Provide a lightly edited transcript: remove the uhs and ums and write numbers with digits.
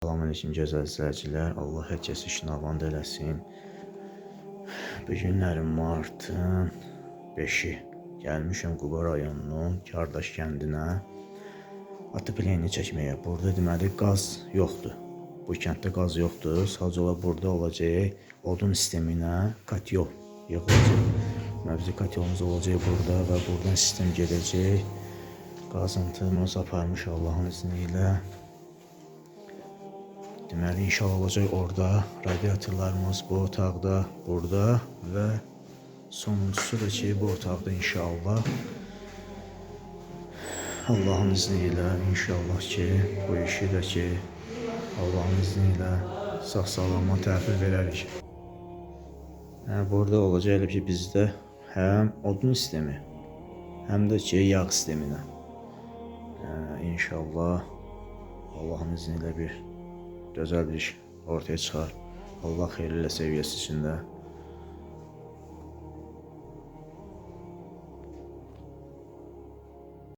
Salamünaleyküm gözəl izləyicilər. Allah hər kəsi işinavand eləsin. Bu günlərin martın 5-i gəlmişəm Quba rayonunun Kardaş kəndinə. Atı pleni çəkməyə. Burada deməli qaz yoxdur. Bu kənddə qaz yoxdur. Sadəcə olaraq burada olacaq odun sistemi ilə katyol yığılacaq. Bizim katyolumuz olacaq burada və buradan sistem gedəcək. Qazıntımız aparmış Allahın izni ilə. Deməli, inşallah olacaq orada. Radiatorlarımız bu otaqda, burada və sonuncusu da ki, bu otaqda inşallah. Allahın izni ilə inşallah ki, bu işi də ki, Allahın izni ilə sağ-salamat təhvil verərik. Burada olacaq elə ki, bizdə həm odun sistemi, həm də ki, yağ sisteminə. İnşallah Allahın izni ilə bir gözəl bir iş ortaya çıxar. Allah xeyirli ilə səviyyəsi içində.